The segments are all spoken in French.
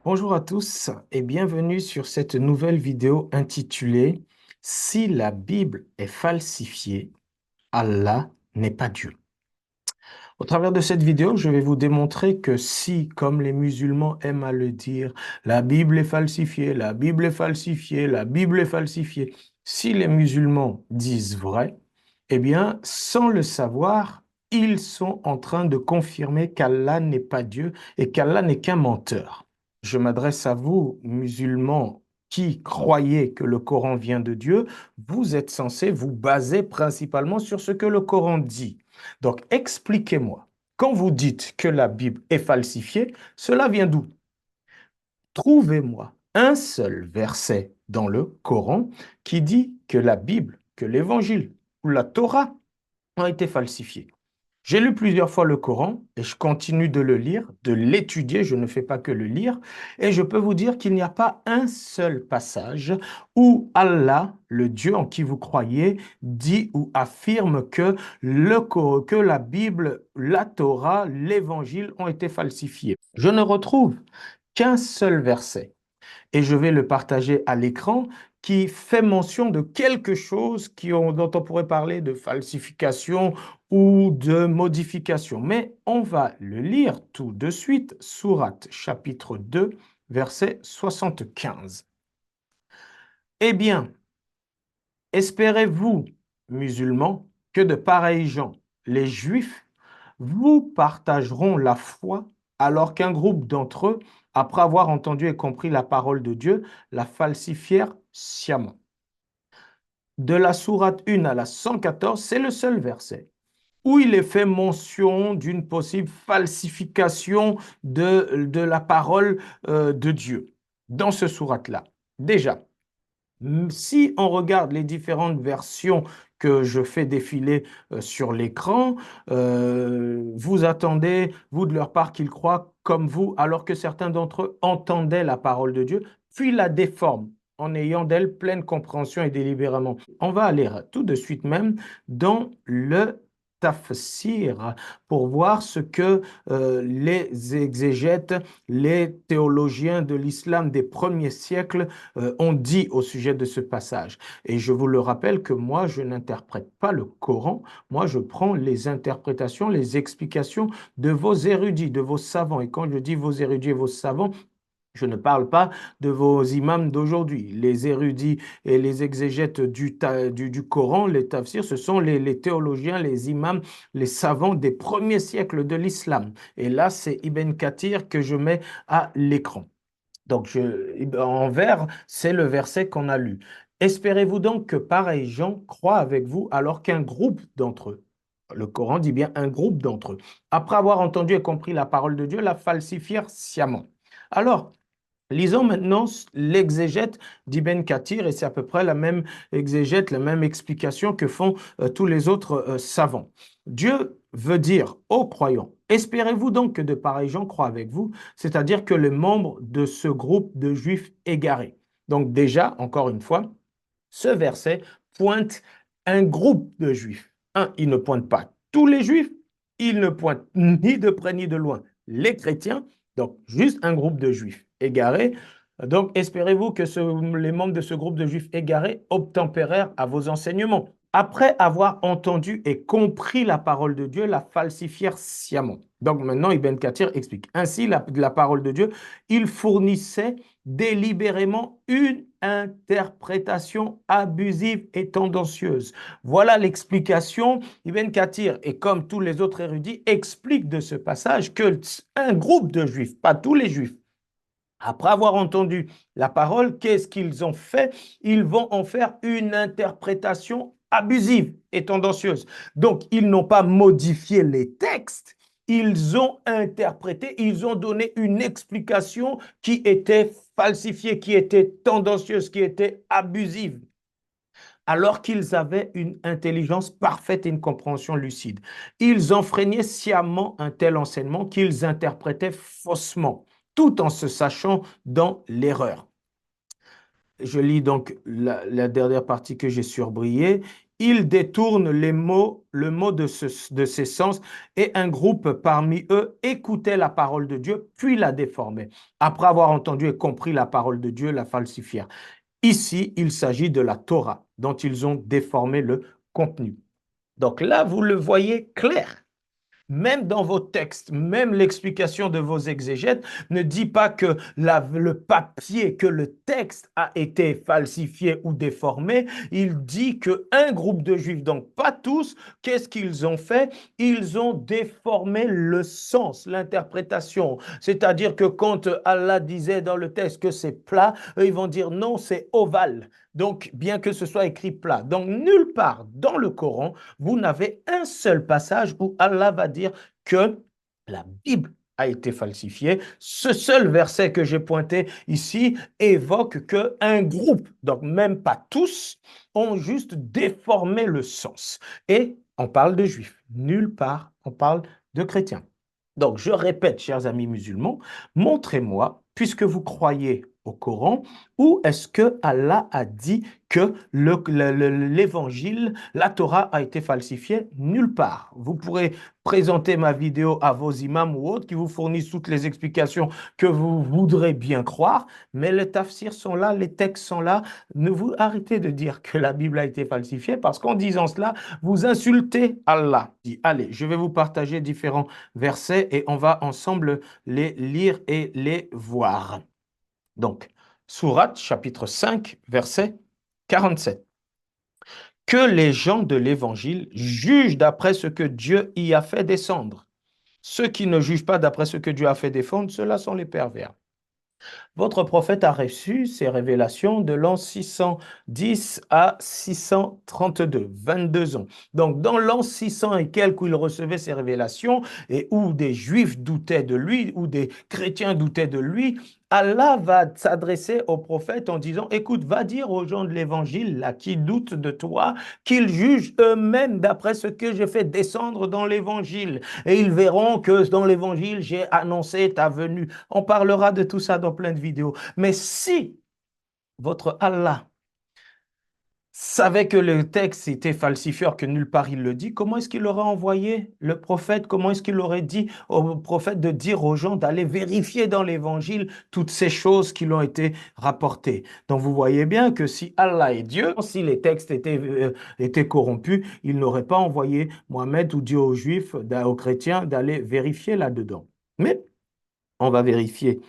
Bonjour à tous et bienvenue sur cette nouvelle vidéo intitulée Si la Bible est falsifiée, Allah n'est pas Dieu. Au travers de cette vidéo, je vais vous démontrer que si, comme les musulmans aiment à le dire, la Bible est falsifiée, la Bible est falsifiée, la Bible est falsifiée, si les musulmans disent vrai, eh bien, sans le savoir, ils sont en train de confirmer qu'Allah n'est pas Dieu et qu'Allah n'est qu'un menteur. Je m'adresse à vous, musulmans, qui croyez que le Coran vient de Dieu. Vous êtes censés vous baser principalement sur ce que le Coran dit. Donc, expliquez-moi, quand vous dites que la Bible est falsifiée, cela vient d'où? Trouvez-moi un seul verset dans le Coran qui dit que la Bible, que l'Évangile ou la Torah ont été falsifiés. J'ai lu plusieurs fois le Coran et je continue de le lire, de l'étudier, je ne fais pas que le lire, et je peux vous dire qu'il n'y a pas un seul passage où Allah, le Dieu en qui vous croyez, dit ou affirme que, que la Bible, la Torah, l'Évangile ont été falsifiés. Je ne retrouve qu'un seul verset et je vais le partager à l'écran, qui fait mention de quelque chose dont on pourrait parler de falsification ou de modification. Mais on va le lire tout de suite, Sourate chapitre 2, verset 75. Eh bien, espérez-vous, musulmans, que de pareils gens, les Juifs, vous partageront la foi alors qu'un groupe d'entre eux, après avoir entendu et compris la parole de Dieu, la falsifièrent sciemment. De la sourate 1 à la 114, c'est le seul verset où il est fait mention d'une possible falsification de la parole de Dieu dans ce sourate-là. Déjà, si on regarde les différentes versions que je fais défiler sur l'écran, vous attendez, vous de leur part, qu'ils croient comme vous, alors que certains d'entre eux entendaient la parole de Dieu, puis la déforment en ayant d'elle pleine compréhension et délibérément. On va aller tout de suite même dans le tafsir pour voir ce que les exégètes, les théologiens de l'islam des premiers siècles ont dit au sujet de ce passage. Et je vous le rappelle que moi, je n'interprète pas le Coran, moi, je prends les interprétations, les explications de vos érudits, de vos savants. Et quand je dis vos érudits et vos savants, je ne parle pas de vos imams d'aujourd'hui. Les érudits et les exégètes du Coran, les tafsirs, ce sont les théologiens, les imams, les savants des premiers siècles de l'islam. Et là, c'est Ibn Kathir que je mets à l'écran. Donc, en vert, c'est le verset qu'on a lu. Espérez-vous donc que pareils gens croient avec vous alors qu'un groupe d'entre eux, le Coran dit bien un groupe d'entre eux, après avoir entendu et compris la parole de Dieu, la falsifièrent sciemment. Alors, lisons maintenant l'exégète d'Ibn Kathir, et c'est à peu près la même exégète, la même explication que font tous les autres savants. Dieu veut dire aux croyants, espérez-vous donc que de pareils gens croient avec vous, c'est-à-dire que les membres de ce groupe de juifs égarés. Donc déjà, encore une fois, ce verset pointe un groupe de juifs. Il ne pointe pas tous les juifs, il ne pointe ni de près ni de loin les chrétiens, donc juste un groupe de juifs égarés. Donc espérez-vous que les membres de ce groupe de juifs égarés obtempérèrent à vos enseignements. Après avoir entendu et compris la parole de Dieu, la falsifièrent sciemment. Donc maintenant, Ibn Kathir explique. Ainsi, la parole de Dieu, il fournissait délibérément une interprétation abusive et tendancieuse. Voilà l'explication. Ibn Kathir, et comme tous les autres érudits, explique de ce passage que un groupe de juifs, pas tous les juifs, après avoir entendu la parole, qu'est-ce qu'ils ont fait? Ils vont en faire une interprétation abusive et tendancieuse. Donc, ils n'ont pas modifié les textes, ils ont interprété, ils ont donné une explication qui était falsifiée, qui était tendancieuse, qui était abusive, alors qu'ils avaient une intelligence parfaite et une compréhension lucide. Ils enfreignaient sciemment un tel enseignement qu'ils interprétaient faussement, tout en se sachant dans l'erreur. Je lis donc la dernière partie que j'ai surbrillée. Ils détournent le mot de ses sens, et un groupe parmi eux écoutait la parole de Dieu, puis la déformait. Après avoir entendu et compris la parole de Dieu, la falsifièrent. Ici, il s'agit de la Torah, dont ils ont déformé le contenu. Donc là, vous le voyez clair. Même dans vos textes, même l'explication de vos exégètes ne dit pas que le papier, que le texte a été falsifié ou déformé. Il dit qu'un groupe de juifs, donc pas tous, qu'est-ce qu'ils ont fait? Ils ont déformé le sens, l'interprétation. C'est-à-dire que quand Allah disait dans le texte que c'est plat, eux, ils vont dire non, c'est ovale. Donc, bien que ce soit écrit plat. Donc, nulle part dans le Coran, vous n'avez un seul passage où Allah va dire que la Bible a été falsifiée. Ce seul verset que j'ai pointé ici évoque qu'un groupe, donc même pas tous, ont juste déformé le sens. Et on parle de juifs. Nulle part, on parle de chrétiens. Donc, je répète, chers amis musulmans, montrez-moi, puisque vous croyez au Coran, où est-ce que Allah a dit que l'évangile, la Torah a été falsifiée? Nulle part. Vous pourrez présenter ma vidéo à vos imams ou autres qui vous fournissent toutes les explications que vous voudrez bien croire, mais les tafsirs sont là, les textes sont là. Ne vous arrêtez de dire que la Bible a été falsifiée parce qu'en disant cela, vous insultez Allah. Allez, je vais vous partager différents versets et on va ensemble les lire et les voir. Donc, Sourate, chapitre 5, verset 47. Que les gens de l'Évangile jugent d'après ce que Dieu y a fait descendre. Ceux qui ne jugent pas d'après ce que Dieu a fait descendre, ceux-là sont les pervers. Votre prophète a reçu ces révélations de l'an 610 à 632, 22 ans. Donc, dans l'an 600 et quelques où il recevait ces révélations et où des Juifs doutaient de lui, où des chrétiens doutaient de lui, Allah va s'adresser au prophète en disant, écoute, va dire aux gens de l'évangile là qui doutent de toi qu'ils jugent eux-mêmes d'après ce que j'ai fait descendre dans l'évangile. Et ils verront que dans l'évangile, j'ai annoncé ta venue. On parlera de tout ça dans plein de vidéos. Mais si votre Allah savait que le texte était falsifié, que nulle part il le dit, comment est-ce qu'il aurait envoyé le prophète? Comment est-ce qu'il aurait dit au prophète de dire aux gens d'aller vérifier dans l'évangile toutes ces choses qui lui ont été rapportées? Donc vous voyez bien que si Allah est Dieu, si les textes étaient corrompus, il n'aurait pas envoyé Mohammed ou Dieu aux Juifs, aux chrétiens, d'aller vérifier là-dedans. Mais on va vérifier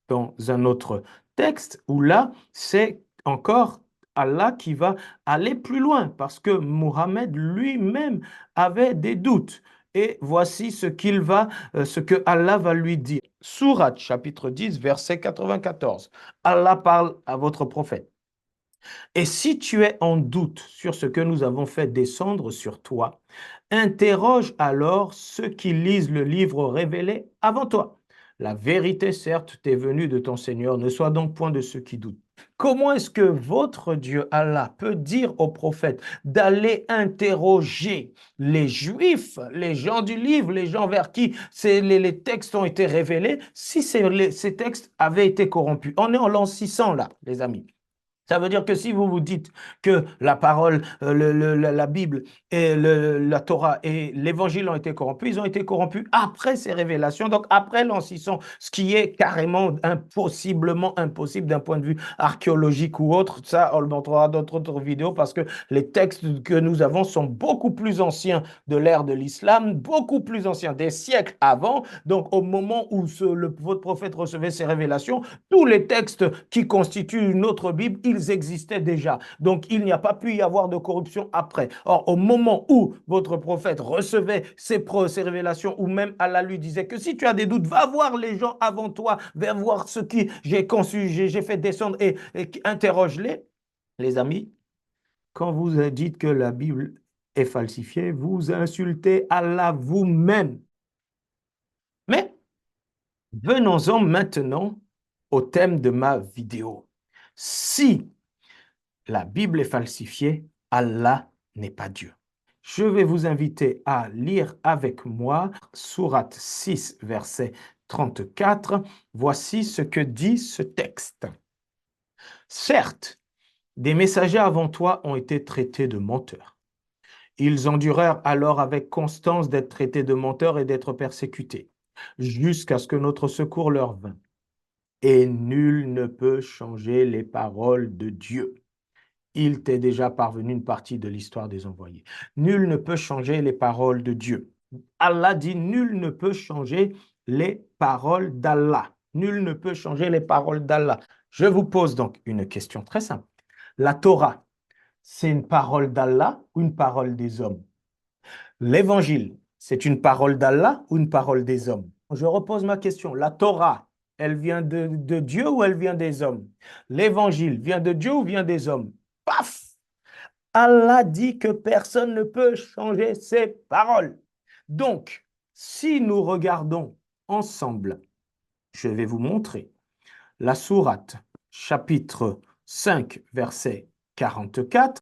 dans un autre texte où là, c'est encore Allah qui va aller plus loin parce que Mohammed lui-même avait des doutes. Et voici ce que Allah va lui dire. Sourate chapitre 10, verset 94. Allah parle à votre prophète. Et si tu es en doute sur ce que nous avons fait descendre sur toi, interroge alors ceux qui lisent le livre révélé avant toi. La vérité, certes, t'est venue de ton Seigneur, ne sois donc point de ceux qui doutent. Comment est-ce que votre Dieu, Allah, peut dire au prophète d'aller interroger les Juifs, les gens du livre, les gens vers qui les textes ont été révélés, si ces textes avaient été corrompus? On est en l'an 600 là, les amis. Ça veut dire que si vous vous dites que la parole, la Bible et la Torah et l'Évangile ont été corrompus, ils ont été corrompus après ces révélations, donc après l'an 600, ce qui est carrément impossiblement impossible d'un point de vue archéologique ou autre. Ça, on le montrera dans d'autres vidéos parce que les textes que nous avons sont beaucoup plus anciens de l'ère de l'islam, beaucoup plus anciens, des siècles avant. Donc au moment où votre prophète recevait ces révélations, tous les textes qui constituent une autre Bible, ils existaient déjà. Donc, il n'y a pas pu y avoir de corruption après. Or, au moment où votre prophète recevait ces révélations, ou même Allah lui disait que si tu as des doutes, va voir les gens avant toi, va voir ce qui j'ai conçu, j'ai fait descendre et interroge-les. Les amis, quand vous dites que la Bible est falsifiée, vous insultez Allah vous-même. Mais venons-en maintenant au thème de ma vidéo. Si la Bible est falsifiée, Allah n'est pas Dieu. Je vais vous inviter à lire avec moi Sourate 6, verset 34. Voici ce que dit ce texte. Certes, des messagers avant toi ont été traités de menteurs. Ils endurèrent alors avec constance d'être traités de menteurs et d'être persécutés, jusqu'à ce que notre secours leur vînt. Et nul ne peut changer les paroles de Dieu. Il t'est déjà parvenu une partie de l'histoire des envoyés. Nul ne peut changer les paroles de Dieu. Allah dit, nul ne peut changer les paroles d'Allah. Nul ne peut changer les paroles d'Allah. Je vous pose donc une question très simple. La Torah, c'est une parole d'Allah ou une parole des hommes? L'évangile, c'est une parole d'Allah ou une parole des hommes? Je repose ma question. La Torah, elle vient de Dieu ou elle vient des hommes? L'évangile vient de Dieu ou vient des hommes? Paf! Allah dit que personne ne peut changer ses paroles. Donc, si nous regardons ensemble, je vais vous montrer la sourate, chapitre 5, verset 44.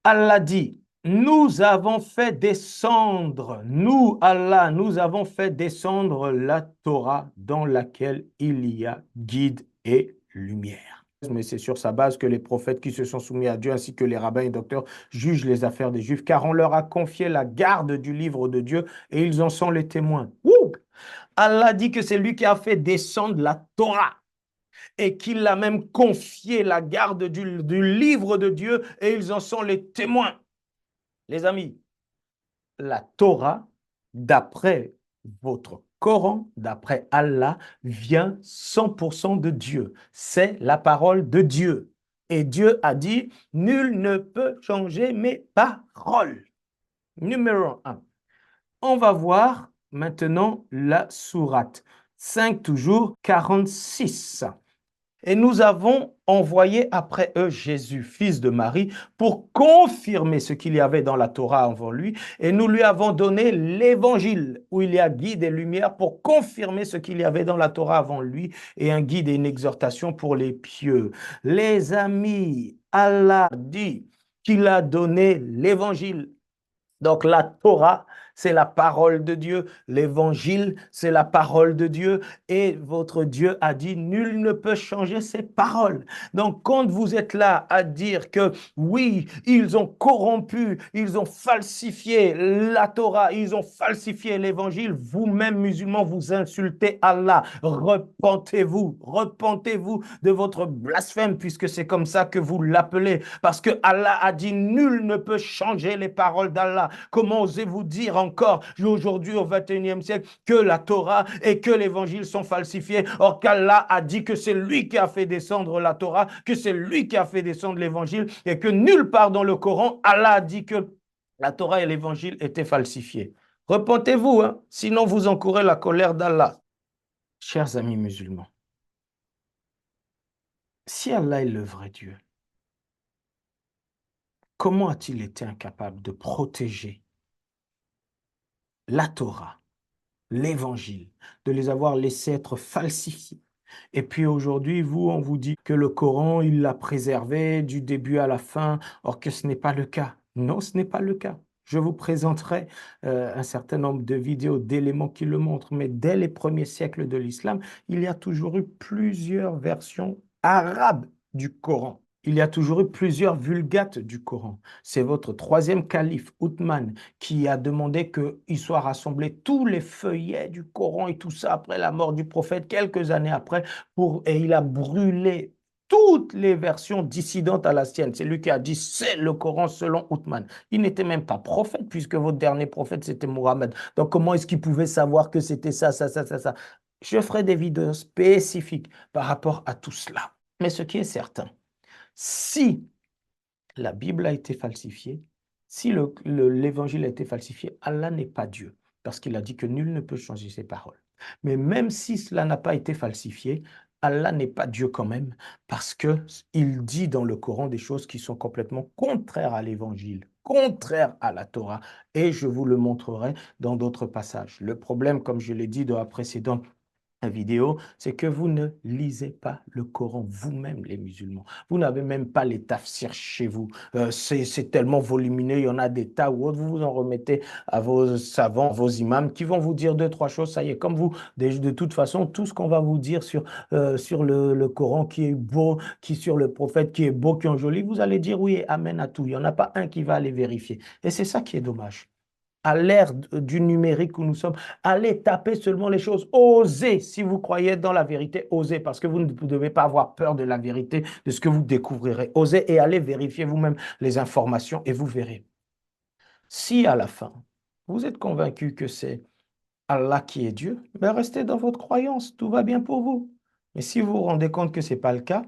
Allah dit, nous avons fait descendre, nous, Allah, nous avons fait descendre la Torah dans laquelle il y a guide et lumière. Mais c'est sur sa base que les prophètes qui se sont soumis à Dieu ainsi que les rabbins et docteurs jugent les affaires des Juifs, car on leur a confié la garde du livre de Dieu et ils en sont les témoins. Wouh! Allah dit que c'est lui qui a fait descendre la Torah et qu'il a même confié la garde du livre de Dieu et ils en sont les témoins. Les amis, la Torah, d'après votre Coran, d'après Allah, vient 100% de Dieu. C'est la parole de Dieu. Et Dieu a dit, nul ne peut changer mes paroles. Numéro 1. On va voir maintenant la sourate 5, toujours 46. Et nous avons envoyé après eux Jésus, fils de Marie, pour confirmer ce qu'il y avait dans la Torah avant lui. Et nous lui avons donné l'évangile, où il y a guide et lumière pour confirmer ce qu'il y avait dans la Torah avant lui, et un guide et une exhortation pour les pieux. Les amis, Allah dit qu'il a donné l'évangile. Donc la Torah, c'est la parole de Dieu. L'évangile, c'est la parole de Dieu. Et votre Dieu a dit, nul ne peut changer ses paroles. Donc quand vous êtes là à dire que oui, ils ont corrompu, ils ont falsifié la Torah, ils ont falsifié l'évangile, vous-même musulmans, vous insultez Allah. Repentez-vous, repentez-vous de votre blasphème puisque c'est comme ça que vous l'appelez. Parce que Allah a dit, nul ne peut changer les paroles d'Allah. Comment osez-vous dire encore aujourd'hui au 21e siècle que la Torah et que l'évangile sont falsifiés, or qu'Allah a dit que c'est lui qui a fait descendre la Torah, que c'est lui qui a fait descendre l'évangile et que nulle part dans le Coran, Allah a dit que la Torah et l'évangile étaient falsifiés. Repentez-vous, hein, sinon vous encourez la colère d'Allah. Chers amis musulmans, si Allah est le vrai Dieu, comment a-t-il été incapable de protéger la Torah, l'évangile, de les avoir laissés être falsifiés? Et puis aujourd'hui, vous, on vous dit que le Coran, il l'a préservé du début à la fin, or que ce n'est pas le cas. Non, ce n'est pas le cas. Je vous présenterai un certain nombre de vidéos, d'éléments qui le montrent, mais dès les premiers siècles de l'islam, il y a toujours eu plusieurs versions arabes du Coran. Il y a toujours eu plusieurs vulgates du Coran. C'est votre troisième calife, Othman, qui a demandé qu'il soit rassemblé tous les feuillets du Coran et tout ça après la mort du prophète, quelques années après, et il a brûlé toutes les versions dissidentes à la sienne. C'est lui qui a dit, c'est le Coran selon Othman. Il n'était même pas prophète, puisque votre dernier prophète, c'était Mohammed. Donc, comment est-ce qu'il pouvait savoir que c'était ça, ça, ça, ça, ça? Je ferai des vidéos spécifiques par rapport à tout cela. Mais ce qui est certain, si la Bible a été falsifiée, si l'évangile a été falsifié, Allah n'est pas Dieu, parce qu'il a dit que nul ne peut changer ses paroles. Mais même si cela n'a pas été falsifié, Allah n'est pas Dieu quand même, parce qu'il dit dans le Coran des choses qui sont complètement contraires à l'évangile, contraires à la Torah, et je vous le montrerai dans d'autres passages. Le problème, comme je l'ai dit dans la précédente vidéo, c'est que vous ne lisez pas le Coran vous-même, les musulmans. Vous n'avez même pas les tafsirs chez vous. C'est tellement volumineux, il y en a des tas ou autres. Vous vous en remettez à vos savants, vos imams qui vont vous dire deux, trois choses. Ça y est, comme vous, de toute façon, tout ce qu'on va vous dire sur le Coran qui est beau, qui sur le prophète qui est beau, qui est joli, vous allez dire oui et amen à tout. Il n'y en a pas un qui va aller vérifier. Et c'est ça qui est dommage à l'ère du numérique où nous sommes, allez taper seulement les choses. Osez, si vous croyez dans la vérité, osez, parce que vous ne devez pas avoir peur de la vérité, de ce que vous découvrirez. Osez et allez vérifier vous-même les informations et vous verrez. Si à la fin, vous êtes convaincu que c'est Allah qui est Dieu, ben restez dans votre croyance, tout va bien pour vous. Mais si vous vous rendez compte que ce n'est pas le cas,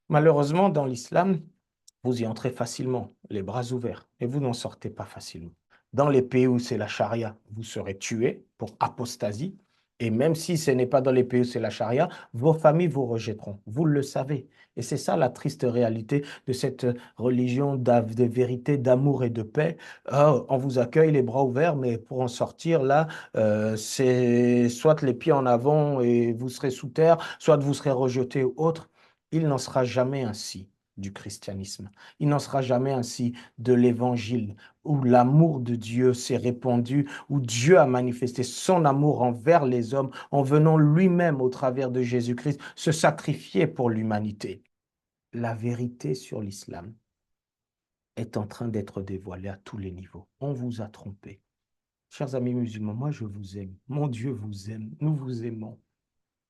malheureusement, dans l'islam, vous y entrez facilement, les bras ouverts, et vous n'en sortez pas facilement. Dans les pays où c'est la charia, vous serez tué pour apostasie. Et même si ce n'est pas dans les pays où c'est la charia, vos familles vous rejetteront. Vous le savez. Et c'est ça la triste réalité de cette religion de vérité, d'amour et de paix. On vous accueille les bras ouverts, mais pour en sortir, là, c'est soit les pieds en avant et vous serez sous terre, soit vous serez rejeté ou autre. Il n'en sera jamais ainsi du christianisme. Il n'en sera jamais ainsi de l'évangile où l'amour de Dieu s'est répandu, où Dieu a manifesté son amour envers les hommes en venant lui-même au travers de Jésus-Christ se sacrifier pour l'humanité. La vérité sur l'islam est en train d'être dévoilée à tous les niveaux. On vous a trompé. Chers amis musulmans, moi je vous aime. Mon Dieu vous aime. Nous vous aimons.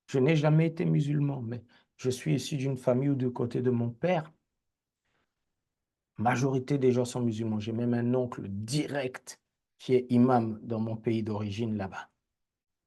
Je n'ai jamais été musulman, mais je suis issu d'une famille où du côté de mon père, majorité des gens sont musulmans. J'ai même un oncle direct qui est imam dans mon pays d'origine là-bas.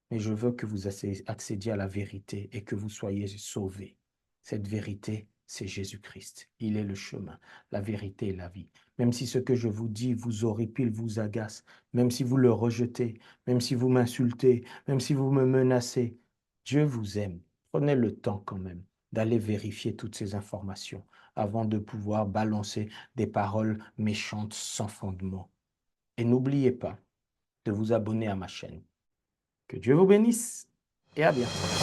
Mais je veux que vous accédiez à la vérité et que vous soyez sauvés. Cette vérité, c'est Jésus-Christ. Il est le chemin, la vérité et la vie. Même si ce que je vous dis vous horripile, vous agace, même si vous le rejetez, même si vous m'insultez, même si vous me menacez, Dieu vous aime. Prenez le temps quand même d'aller vérifier toutes ces informations avant de pouvoir balancer des paroles méchantes sans fondement. Et n'oubliez pas de vous abonner à ma chaîne. Que Dieu vous bénisse et à bientôt.